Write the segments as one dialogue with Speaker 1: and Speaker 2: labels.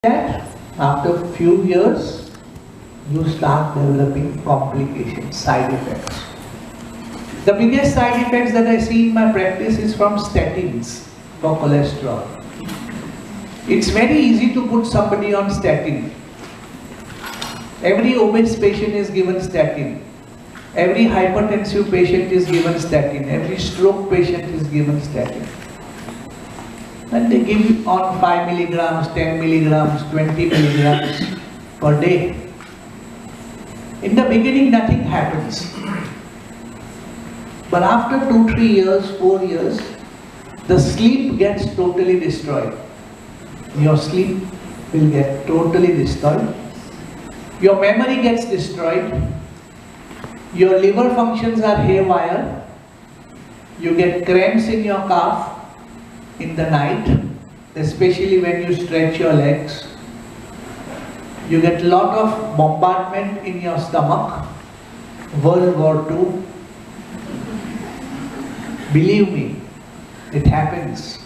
Speaker 1: that after few years, you start developing complications, side effects. The biggest side effects that I see in my practice is from statins for cholesterol. It's very easy to put somebody on statin. Every obese patient is given statin. Every hypertensive patient is given statin. Every stroke patient is given statin. And they give you on 5 milligrams, 10 milligrams, 20 milligrams per day. In the beginning, nothing happens. But after 2-3 years, 4 years, the sleep gets totally destroyed. Your sleep will get totally destroyed. Your memory gets destroyed. Your liver functions are haywire. You get cramps in your calf in the night, especially when you stretch your legs. You get a lot of bombardment in your stomach. World War II. Believe me, it happens.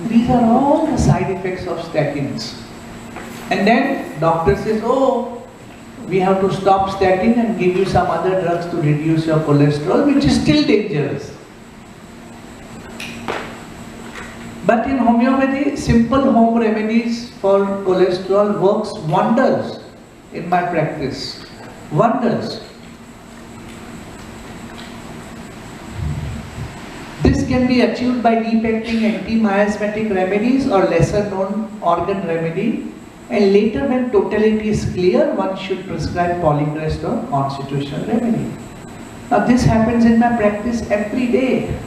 Speaker 1: These are all the side effects of statins. And then doctor says, oh, we have to stop statin and give you some other drugs to reduce your cholesterol, which is still dangerous. But in homeopathy, simple home remedies for cholesterol works wonders in my practice. Wonders. This can be achieved by depending anti-miasmatic remedies or lesser known organ remedy, and later when totality is clear, one should prescribe polycrest or constitutional remedy. Now this happens in my practice every day.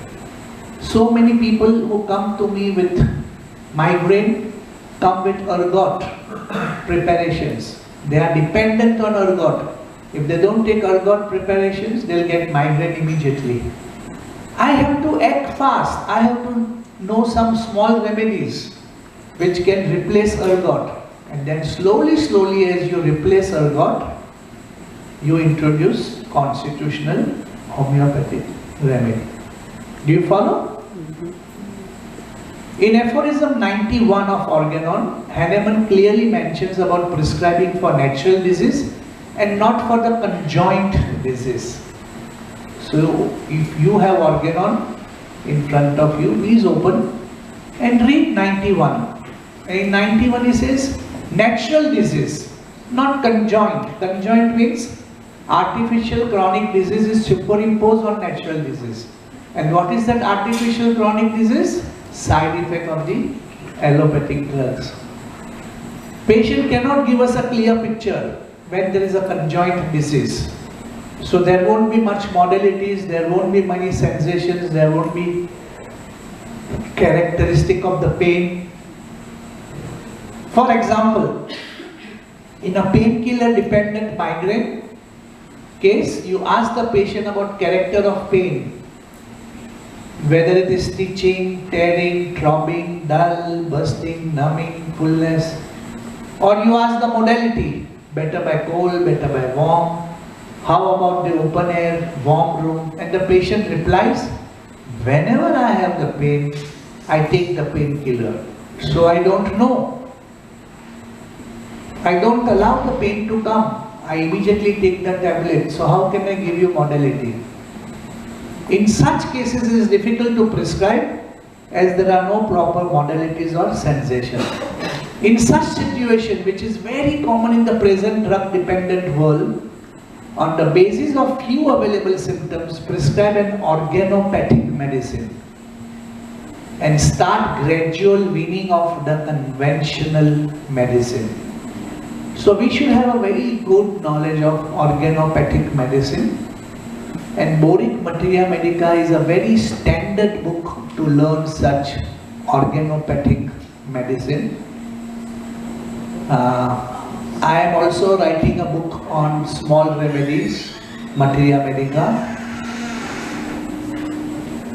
Speaker 1: So many people who come to me with migraine come with ergot preparations. They are dependent on ergot. If they don't take ergot preparations, they'll get migraine immediately. I have to act fast. I have to know some small remedies which can replace ergot. And then slowly as you replace ergot, you introduce constitutional homeopathic remedy. Do you follow? In aphorism 91 of Organon, Hahnemann clearly mentions about prescribing for natural disease and not for the conjoint disease. So, if you have Organon in front of you, please open and read 91. In 91 he says, natural disease, not conjoint. Conjoint means artificial chronic disease is superimposed on natural disease. And what is that artificial chronic disease? Side effect of the allopathic drugs. Patient cannot give us a clear picture when there is a conjoint disease. So there won't be much modalities, there won't be many sensations, there won't be characteristic of the pain. For example, in a painkiller dependent migraine case, you ask the patient about character of pain. Whether it is stitching, tearing, throbbing, dull, bursting, numbing, fullness, or you ask the modality, better by cold, better by warm, how about the open air, warm room, and the patient replies, whenever I have the pain, I take the painkiller. So I don't know. I don't allow the pain to come. I immediately take the tablet. So how can I give you modality? In such cases, it is difficult to prescribe as there are no proper modalities or sensation. In such situation, which is very common in the present drug-dependent world, on the basis of few available symptoms, prescribe an organopathic medicine and start gradual weaning of the conventional medicine. So we should have a very good knowledge of organopathic medicine. And Boric Materia Medica is a very standard book to learn such organopathic medicine. I am also writing a book on small remedies, Materia Medica.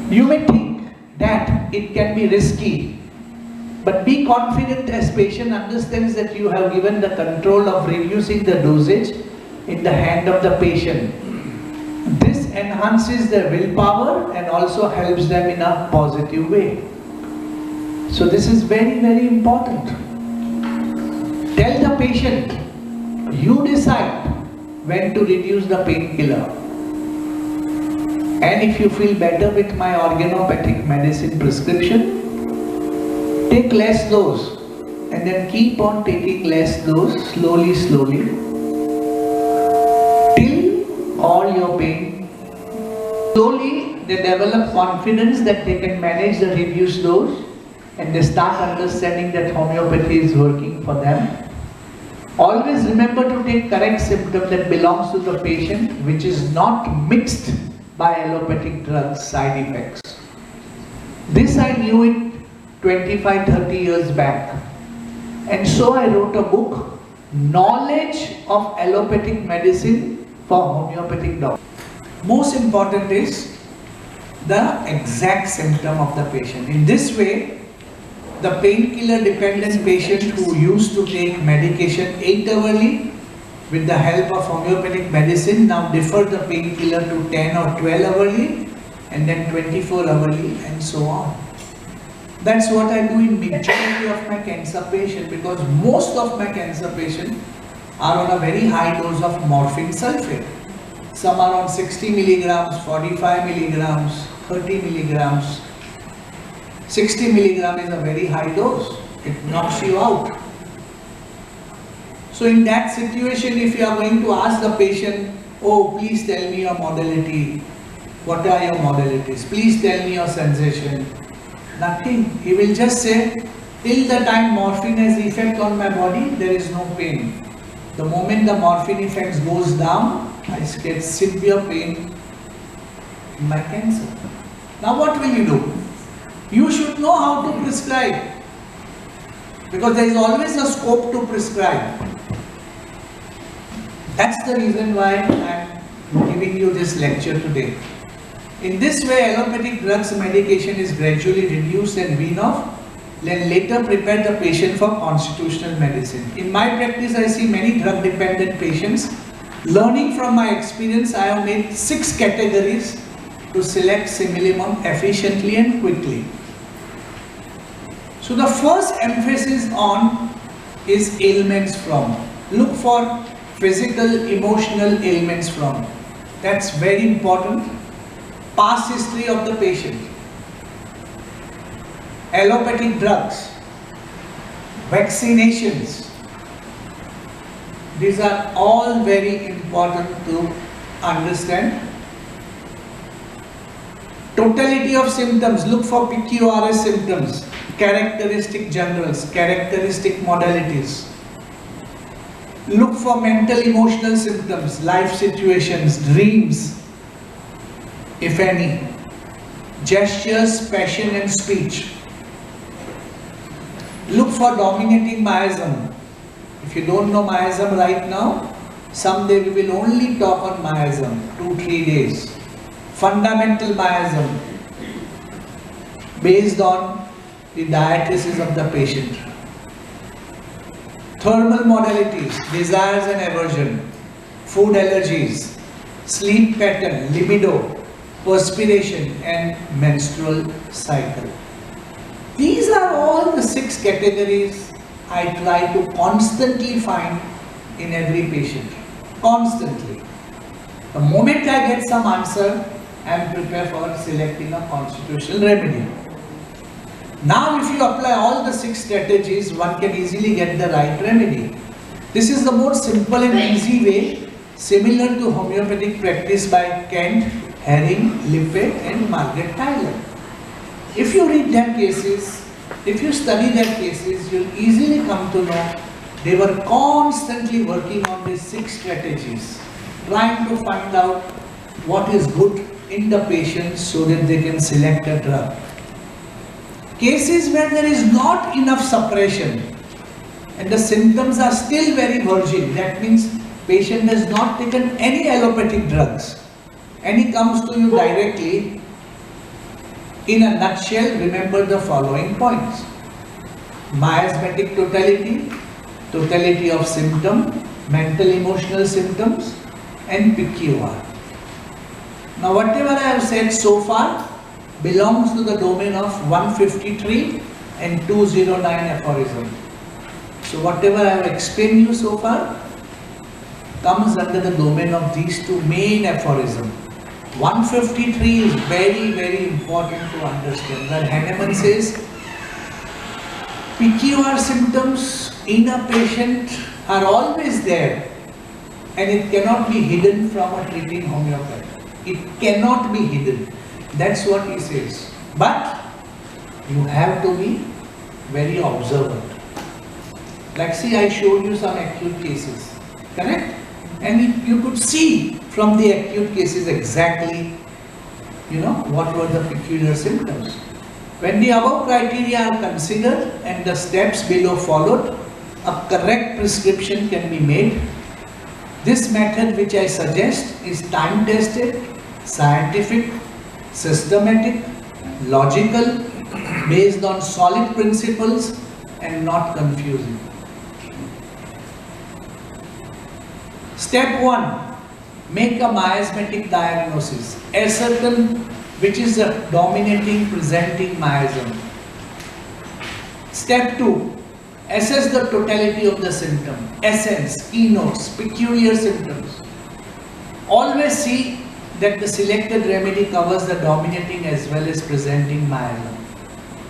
Speaker 1: You may think that it can be risky, but be confident as patient understands that you have given the control of reducing the dosage in the hand of the patient. This enhances their willpower and also helps them in a positive way. So this is very, very important. patient. You decide when to reduce the painkiller. And if you feel better with my organopathic medicine prescription, take less dose and then keep on taking less dose slowly till all your pain. Slowly they develop confidence that they can manage the reduced dose and they start understanding that homeopathy is working for them. Always remember to take correct symptom that belongs to the patient, which is not mixed by allopathic drugs side effects. This I knew it 25-30 years back, and so I wrote a book, Knowledge of Allopathic Medicine for Homeopathic Doctors. Most important is the exact symptom of the patient. In this way, the painkiller dependent patient who used to take medication 8-hourly with the help of homeopathic medicine now defer the painkiller to 10 or 12-hourly and then 24-hourly and so on. That's what I do in majority of my cancer patients, because most of my cancer patients are on a very high dose of morphine sulfate. Some are on 60 milligrams, 45 milligrams, 30 milligrams. 60 milligram is a very high dose. It knocks you out. So in that situation, if you are going to ask the patient, oh, please tell me your modality. What are your modalities? Please tell me your sensation. Nothing. He will just say, till the time morphine has effect on my body, there is no pain. The moment the morphine effects goes down, I get severe pain in my cancer. Now what will you do? You should know how to prescribe, because there is always a scope to prescribe. That's the reason why I am giving you this lecture today. In this way, allopathic drugs medication is gradually reduced and weaned off, then later prepare the patient for constitutional medicine. In my practice, I see many drug dependent patients. Learning from my experience, I have made 6 categories to select similimum efficiently and quickly. So the first emphasis on is ailments from. Look for physical, emotional ailments from. That's very important. Past history of the patient. Allopathic drugs. Vaccinations. These are all very important to understand. Totality of symptoms. Look for PQRS symptoms. Characteristic generals, characteristic modalities. Look for mental emotional symptoms, life situations, dreams, if any. Gestures, passion and speech. Look for dominating miasm. If you don't know miasm right now, someday we will only talk on miasm, 2-3 days. Fundamental miasm, based on the diathesis of the patient. Thermal modalities, desires and aversion, food allergies, sleep pattern, libido, perspiration and menstrual cycle. These are all the 6 categories I try to constantly find in every patient. Constantly. The moment I get some answer, I am prepared for selecting a constitutional remedy. Now if you apply all the 6 strategies, one can easily get the right remedy. This is the most simple and easy way, similar to homeopathic practice by Kent, Herring, Lippert and Margaret Tyler. If you read their cases, if you study their cases, you'll easily come to know they were constantly working on these 6 strategies, trying to find out what is good in the patient so that they can select a drug. Cases where there is not enough suppression and the symptoms are still very virgin, that means patient has not taken any allopathic drugs and he comes to you directly. In a nutshell, remember the following points. Miasmatic totality, totality of symptom, mental emotional symptoms and PQR. Now whatever I have said so far belongs to the domain of 153 and 209 aphorism. So whatever I have explained you so far comes under the domain of these two main aphorisms. 153 is very, very important to understand. Where Hahnemann says, peculiar symptoms in a patient are always there and it cannot be hidden from a treating homeopath. It cannot be hidden. That's what he says. But you have to be very observant. Like see, I showed you some acute cases, correct? And you could see from the acute cases exactly, what were the peculiar symptoms. When the above criteria are considered and the steps below followed, a correct prescription can be made. This method which I suggest is time-tested, scientific, systematic, logical, based on solid principles and not confusing. Step 1. Make a miasmatic diagnosis. Ascertain which is the dominating presenting miasm. Step 2. Assess the totality of the symptom. Essence, keynotes, peculiar symptoms. Always see that the selected remedy covers the dominating as well as presenting miasm.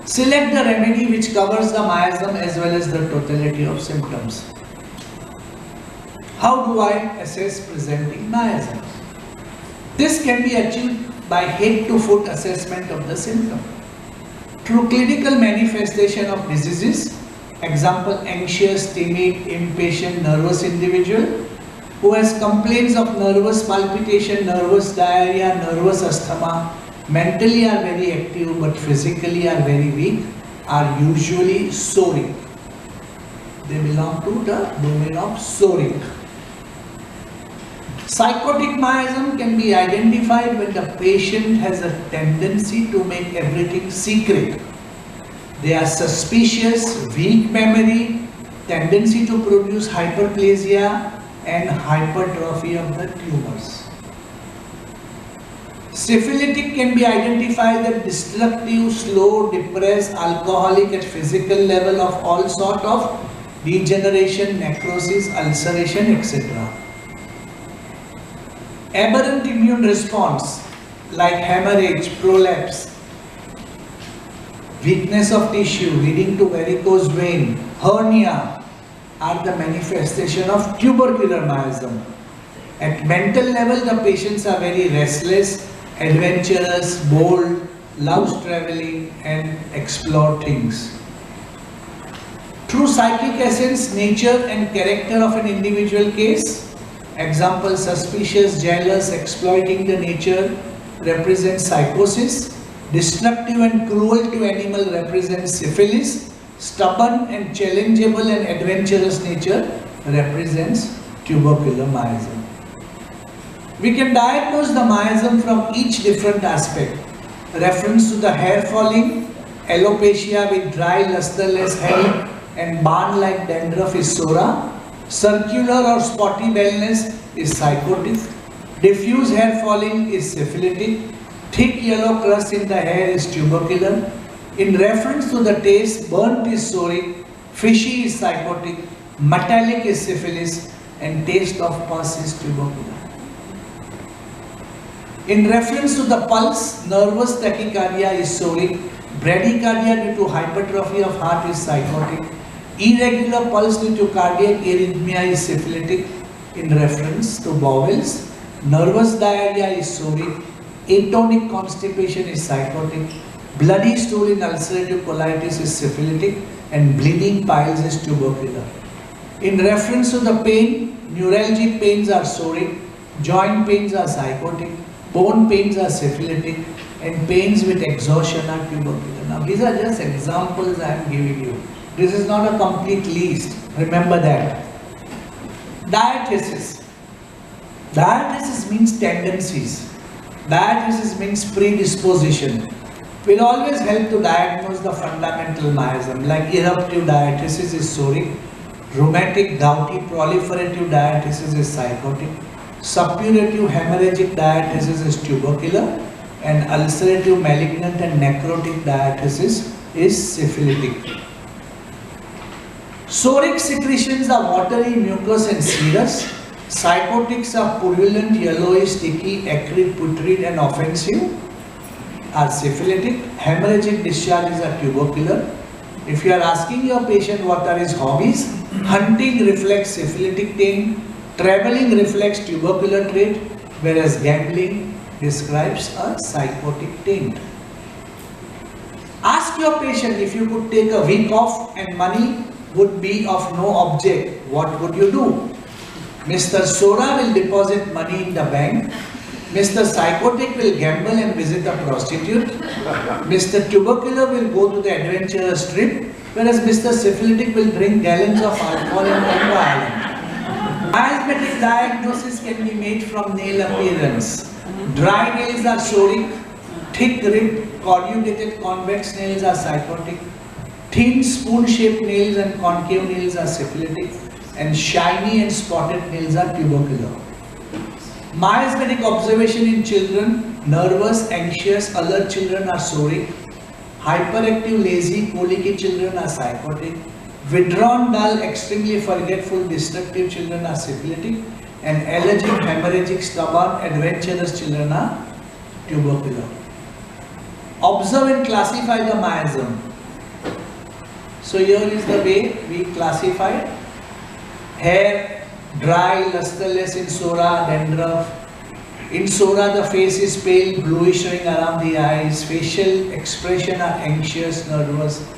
Speaker 1: Select the remedy which covers the miasm as well as the totality of symptoms. How do I assess presenting miasms? This can be achieved by head to foot assessment of the symptom. Through clinical manifestation of diseases, example anxious, timid, impatient, nervous individual who has complaints of nervous palpitation, nervous diarrhea, nervous asthma, mentally are very active but physically are very weak, are usually psoric. They belong to the domain of psoric. Psychotic miasm can be identified when the patient has a tendency to make everything secret. They are suspicious, weak memory, tendency to produce hyperplasia and hypertrophy of the tumors. Syphilitic can be identified as destructive, slow, depressed, alcoholic at physical level of all sort of degeneration, necrosis, ulceration, etc. Aberrant immune response like hemorrhage, prolapse, weakness of tissue leading to varicose vein, hernia are the manifestation of tubercular miasm. At mental level, the patients are very restless, adventurous, bold, loves traveling and explore things. Through psychic essence, nature and character of an individual case, example suspicious, jealous, exploiting the nature represents psychosis, destructive and cruel to animal represents syphilis, stubborn and challengeable and adventurous nature represents tubercular miasm. We can diagnose the miasm from each different aspect. Reference to the hair falling, alopecia with dry lusterless hair and barn-like dandruff is psora. Circular or spotty baldness is psychotic. Diffuse hair falling is syphilitic. Thick yellow crust in the hair is tubercular. In reference to the taste, burnt is psoric, fishy is psychotic, metallic is syphilis, and taste of pus is tubercular. In reference to the pulse, nervous tachycardia is psoric, bradycardia due to hypertrophy of heart is psychotic, irregular pulse due to cardiac arrhythmia is syphilitic. In reference to bowels, nervous diarrhea is psoric, atonic constipation is psychotic, bloody stool in ulcerative colitis is syphilitic, and bleeding piles is tubercular. In reference to the pain, neuralgic pains are psoric, joint pains are psychotic, bone pains are syphilitic, and pains with exhaustion are tubercular. Now these are just examples I am giving you. This is not a complete list. Remember that. Diathesis. Diathesis means tendencies. Diathesis means predisposition. Will always help to diagnose the fundamental miasm, like eruptive diathesis is psoric, rheumatic, gouty, proliferative diathesis is psychotic, suppurative hemorrhagic diathesis is tubercular, and ulcerative, malignant and necrotic diathesis is syphilitic. Soric secretions are watery, mucus and serous. Psychotics are purulent, yellowish, sticky, acrid, putrid and offensive. Are syphilitic. Hemorrhagic discharges are tubercular. If you are asking your patient what are his hobbies, hunting reflects syphilitic taint, traveling reflects tubercular trait, whereas gambling describes a psychotic taint. Ask your patient if you could take a week off and money would be of no object, what would you do? Mr. Sora will deposit money in the bank. Mr. Psychotic will gamble and visit a prostitute. Mr. Tubercular will go to the adventurous trip, whereas Mr. Syphilitic will drink gallons of alcohol and go island. Miasmatic diagnosis can be made from nail appearance. Dry nails are soric, thick ribbed corrugated convex nails are psychotic, thin spoon-shaped nails and concave nails are syphilitic, and shiny and spotted nails are tubercular. Miasmatic observation in children: nervous, anxious, alert children are soric, hyperactive, lazy, colicky children are psychotic, withdrawn, dull, extremely forgetful, destructive children are syphilitic, and allergic, hemorrhagic, stubborn, adventurous children are tubercular. Observe and classify the miasm. So here is the way we classify. Hair dry, lusterless in Sora, dandruff. In Sora the face is pale, bluish ring around the eyes. Facial expression are anxious, nervous,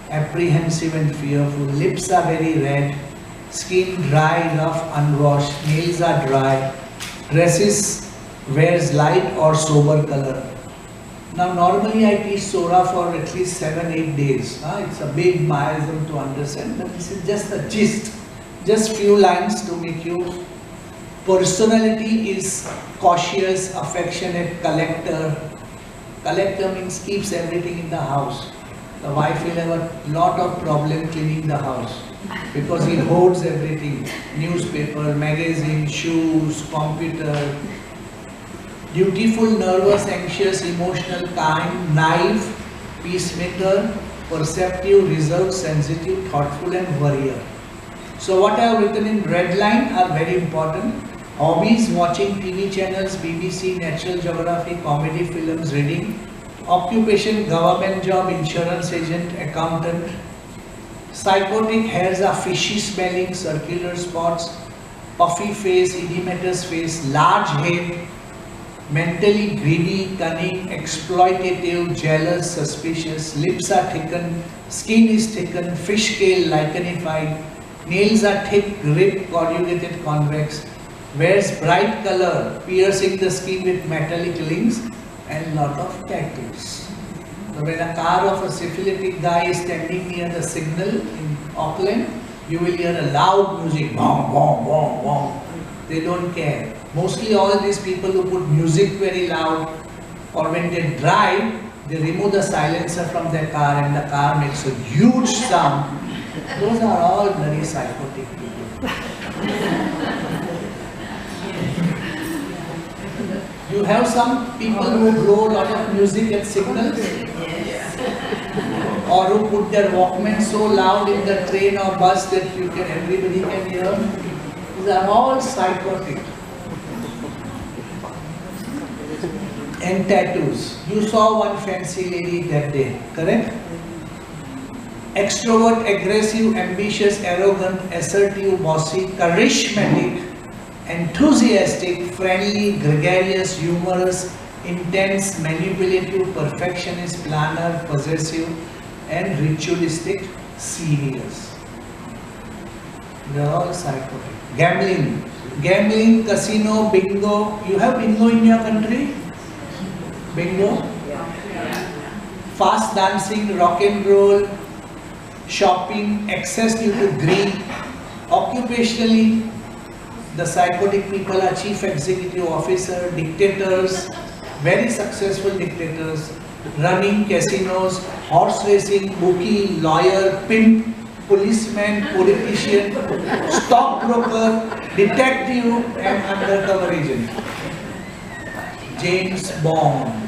Speaker 1: apprehensive and fearful. Lips are very red. Skin dry, rough, unwashed. Nails are dry. Dresses wears light or sober color. Now normally I teach Sora for at least 7-8 days. It's a big miasm to understand, but this is just a gist. Just few lines to make you. Personality is cautious, affectionate, collector. Collector means keeps everything in the house. The wife will have a lot of problem cleaning the house because he hoards everything. Newspaper, magazine, shoes, computer. Dutiful, nervous, anxious, emotional, kind, naive, peacemaker, perceptive, reserved, sensitive, thoughtful and warrior. So what I have written in red line are very important. Hobbies: watching TV channels, BBC, Natural Geography, comedy films, reading. Occupation: government job, insurance agent, accountant. Psychotic: hairs are fishy smelling, circular spots, puffy face, edematous face, large head, mentally greedy, cunning, exploitative, jealous, suspicious. Lips are thickened, skin is thickened, fish scale, lichenified. Nails are thick, ribbed, corrugated, convex. Wears bright color, piercing the skin with metallic links and lot of tattoos. So when a car of a syphilitic guy is standing near the signal in Auckland, you will hear a loud music, bong, bong, bong, bong. They don't care. Mostly all these people who put music very loud, or when they drive, they remove the silencer from their car and the car makes a huge sound. Those are all very psychotic people. You have some people who blow a lot of music at signals, or who put their Walkman so loud in the train or bus that everybody can hear. These are all psychotic. And tattoos. You saw one fancy lady that day, correct? Extrovert, aggressive, ambitious, arrogant, assertive, bossy, charismatic, enthusiastic, friendly, gregarious, humorous, intense, manipulative, perfectionist, planner, possessive, and ritualistic, serious. They are all psychotic. Gambling. Gambling, casino, bingo. You have bingo in your country? Bingo? Fast dancing, rock and roll, shopping, excess due to greed. Occupationally, the psychotic people are chief executive officer, dictators, very successful dictators, running casinos, horse racing, bookie, lawyer, pimp, policeman, politician, stockbroker, detective and undercover agent. James Bond.